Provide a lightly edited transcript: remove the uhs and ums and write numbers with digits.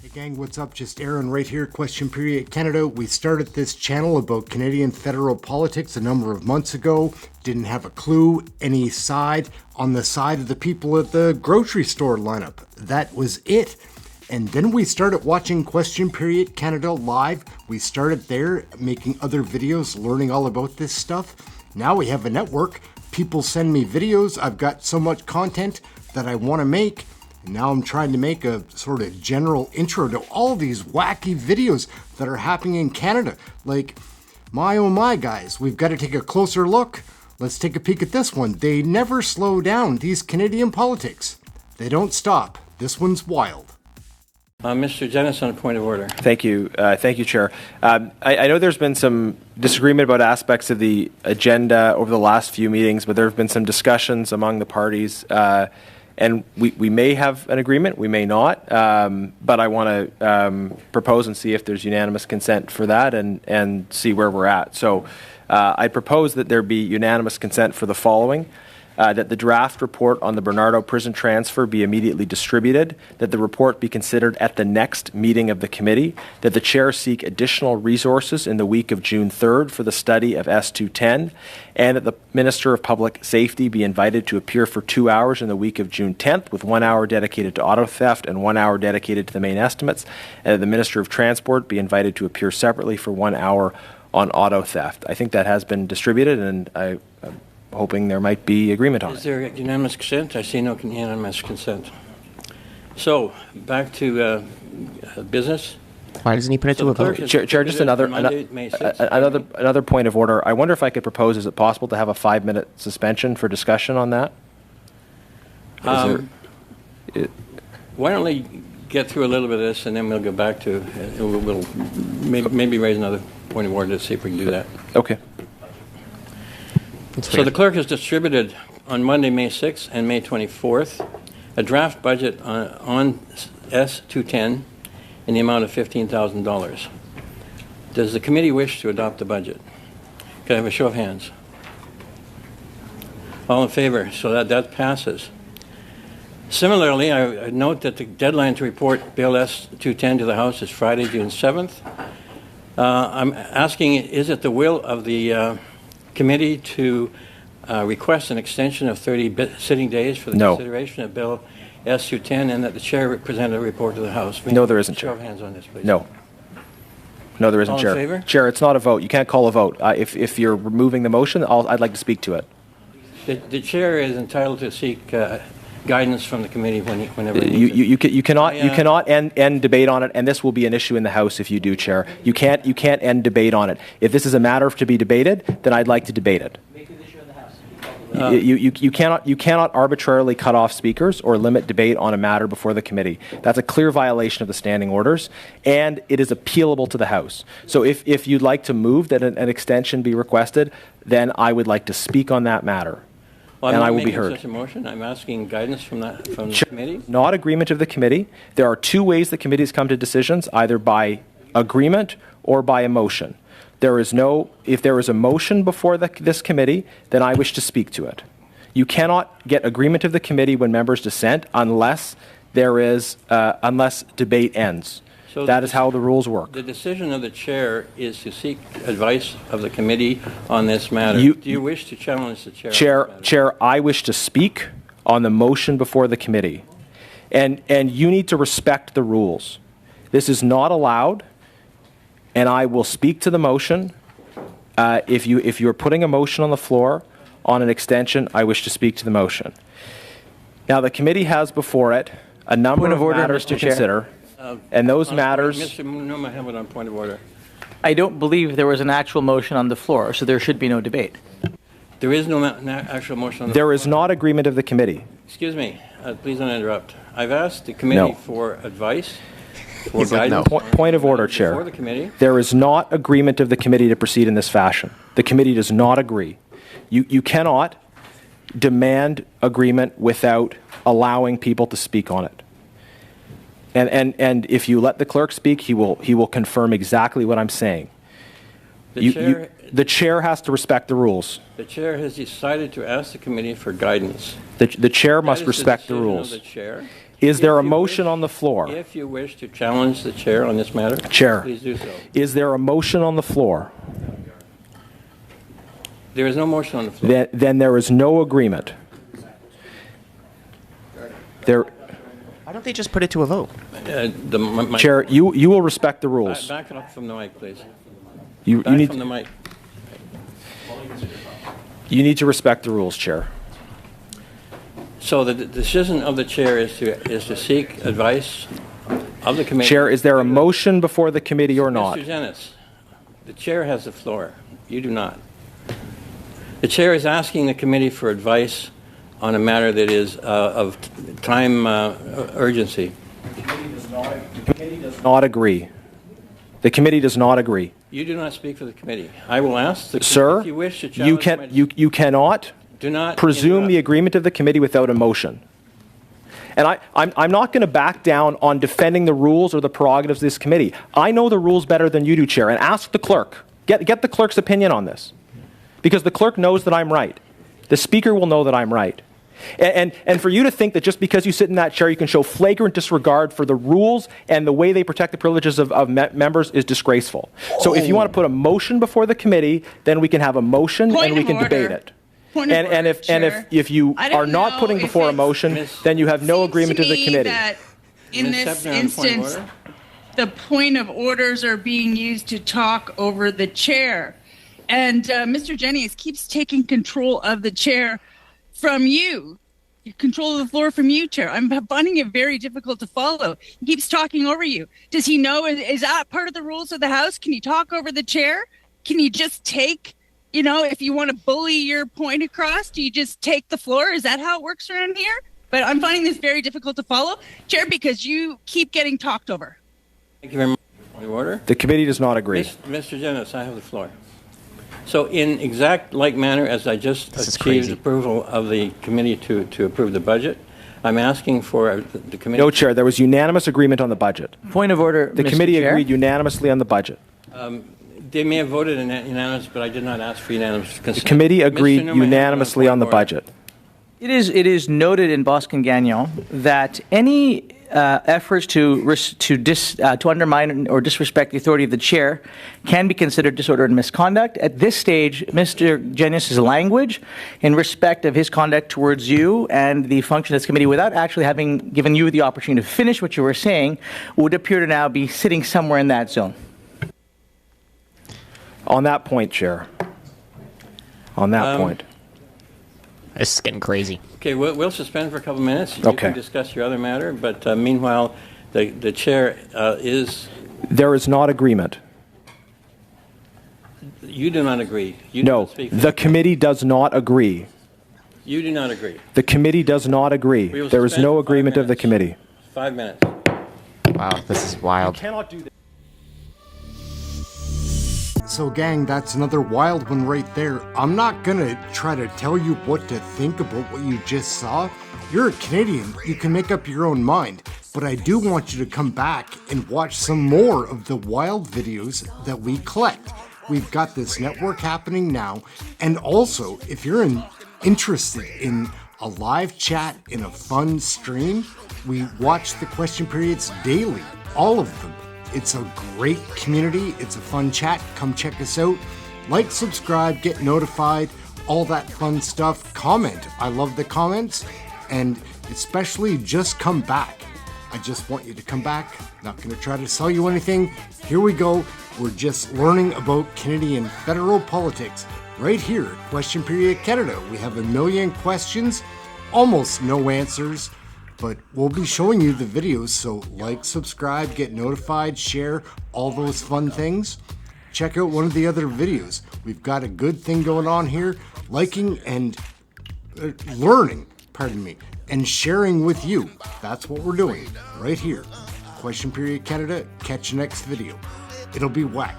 Hey gang, what's up? Just Ehren right here, Question Period Canada. We started this channel about Canadian federal politics a number of months ago. Didn't have a clue any side on the side of the people at the grocery store lineup. That was it. And then we started watching Question Period Canada live. We started there making other videos, learning all about this stuff. Now we have a network. People send me videos. I've got so much content that I want to make. And now I'm trying to make a sort of general intro to all these wacky videos that are happening in Canada. Like, my oh my guys, we've got to take a closer look. Let's take a peek at this one. They never slow down, these Canadian politics. They don't stop. This one's wild. Mr. Genuis, on a point of order. Thank you, Chair. I know there's been some disagreement about aspects of the agenda over the last few meetings, but there have been some discussions among the parties, and we may have an agreement, we may not, but I want to propose and see if there's unanimous consent for that and see where we're at. So I propose that there be unanimous consent for the following. That the draft report on the Bernardo prison transfer be immediately distributed, that the report be considered at the next meeting of the committee, that the chair seek additional resources in the week of June 3rd for the study of S210, and that the Minister of Public Safety be invited to appear for 2 hours in the week of June 10th, with 1 hour dedicated to auto theft and 1 hour dedicated to the main estimates, and that the Minister of Transport be invited to appear separately for 1 hour on auto theft. I think that has been distributed, and I'm hoping there might be agreement on it. Is there unanimous consent? I see no unanimous consent. So, back to business. Why doesn't he put it to a vote? Chair, just another point of order. I wonder if I could propose, is it possible to have a 5-minute suspension for discussion on that? Why don't we get through a little bit of this and then we'll go back to, we'll maybe raise another point of order to see if we can do that. Okay. So the clerk has distributed on Monday, May 6th and May 24th a draft budget on S210 in the amount of $15,000. Does the committee wish to adopt the budget? Can I have a show of hands? All in favor, so that passes. Similarly, I note that the deadline to report Bill S210 to the House is Friday, June 7th. I'm asking, is it the will of the committee to request an extension of 30 sitting days for the consideration of Bill S210, and that the chair present a report to the House? No, there isn't, Chair. Show of hands on this, please. No, there isn't, All Chair. in favor? Chair, it's not a vote. You can't call a vote. If you're removing the motion, I'd like to speak to it. The chair is entitled to seek guidance from the committee whenever you cannot end debate on it, and this will be an issue in the House if you do, Chair. You can't end debate on it. If this is a matter to be debated, then I'd like to debate it. Make an issue in the House. You cannot arbitrarily cut off speakers or limit debate on a matter before the committee. That's a clear violation of the standing orders, and it is appealable to the House. So if you'd like to move that an extension be requested, then I would like to speak on that matter. Well, and I will be heard. I'm not making such a motion. I'm asking guidance from the committee. Not agreement of the committee. There are two ways the committees come to decisions, either by agreement or by a motion. If there is a motion before this committee, then I wish to speak to it. You cannot get agreement of the committee when members dissent unless debate ends. So that is how the rules work. The decision of the chair is to seek advice of the committee on this matter. Do you wish to challenge the chair? Chair, I wish to speak on the motion before the committee. And you need to respect the rules. This is not allowed, and I will speak to the motion. If you're putting a motion on the floor on an extension, I wish to speak to the motion. Now, the committee has before it a number of matters to consider. And those matters... Mr. Numa, have it on point of order. I don't believe there was an actual motion on the floor, so there should be no debate. There is no actual motion on the floor? There is not agreement of the committee. Excuse me. Please don't interrupt. I've asked the committee for advice, for guidance. Point of order, Chair. Before the committee. There is not agreement of the committee to proceed in this fashion. The committee does not agree. You cannot demand agreement without allowing people to speak on it. And if you let the clerk speak, he will confirm exactly what I'm saying. The chair has to respect the rules. The chair has decided to ask the committee for guidance. The chair must respect the rules. Of the chair. Is there a motion on the floor? If you wish to challenge the chair on this matter, Chair. please do so. Is there a motion on the floor? There is no motion on the floor. Then there is no agreement. Why don't they just put it to a vote? Chair, you will respect the rules. Back it up from the mic, please. You Back need from the mic. you need to respect the rules, Chair. So the decision of the chair is to seek advice of the committee. Chair, is there a motion before the committee or not? Mr. Genuis, the chair has the floor. You do not. The chair is asking the committee for advice on a matter that is of time urgency. The committee does not agree. The committee does not agree. You do not speak for the committee. I will ask the Sir, if you wish to challenge you cannot do not presume interrupt. the agreement of the committee without a motion. And I'm not going to back down on defending the rules or the prerogatives of this committee. I know the rules better than you do, Chair, and ask the clerk. Get the clerk's opinion on this. Because the clerk knows that I'm right. The speaker will know that I'm right. And for you to think that just because you sit in that chair, you can show flagrant disregard for the rules and the way they protect the privileges of members is disgraceful. So if you want to put a motion before the committee, then we can have a motion and we can debate it. And if you are not putting before a motion, then you have no agreement of the committee. That in Ms. this Hebner, on point of instance, order. the point of orders are being used to talk over the chair. And Mr. Genuis keeps taking control of the chair from you. Control of the floor from you, Chair. I'm finding it very difficult to follow. He keeps talking over you. Does he know, is that part of the rules of the House? Can you talk over the chair? Can you just take, if you want to bully your point across, do you just take the floor? Is that how it works around here? But I'm finding this very difficult to follow, Chair, because you keep getting talked over. Thank you very much. Point of order. The committee does not agree. Mr. Genuis, I have the floor. So in exact like manner as I just achieved crazy. approval of the committee to approve the budget, I'm asking for the committee. No, Chair, there was unanimous agreement on the budget. Point of order, The Mr. committee Chair. agreed unanimously on the budget. They may have voted unanimous, but I did not ask for unanimous consent. The committee agreed Mr. Newman, unanimously on the point of order. budget. It is noted in Boston Gagnon that any efforts to undermine or disrespect the authority of the chair can be considered disorder and misconduct. At this stage, Mr. Genuis's language in respect of his conduct towards you and the function of this committee, without actually having given you the opportunity to finish what you were saying, would appear to now be sitting somewhere in that zone. On that point, Chair. On that point. This is getting crazy. Okay, we'll suspend for a couple minutes. You Okay. can discuss your other matter, but meanwhile, the chair is. There is not agreement. You do not agree. You do No, not speak for the committee does not agree. You do not agree. The committee does not agree. We will There is suspend no for 5 agreement of the minutes. committee. 5 minutes. Wow, this is wild. Cannot do this. So gang, that's another wild one right there. I'm not gonna try to tell you what to think about what you just saw. You're a Canadian, you can make up your own mind. But I do want you to come back and watch some more of the wild videos that we collect. We've got this network happening now. And also, if you're interested in a live chat in a fun stream, we watch the question periods daily, all of them. It's a great community. It's a fun chat. Come check us out. Like, subscribe, get notified, all that fun stuff. Comment. I love the comments. And especially just come back. I just want you to come back. Not going to try to sell you anything. Here we go. We're just learning about Canadian federal politics right here at Question Period Canada. We have a million questions, almost no answers. But we'll be showing you the videos, so like, subscribe, get notified, share, all those fun things. Check out one of the other videos. We've got a good thing going on here, liking and learning, and sharing with you. That's what we're doing right here. Question Period Canada, catch you next video. It'll be wacky.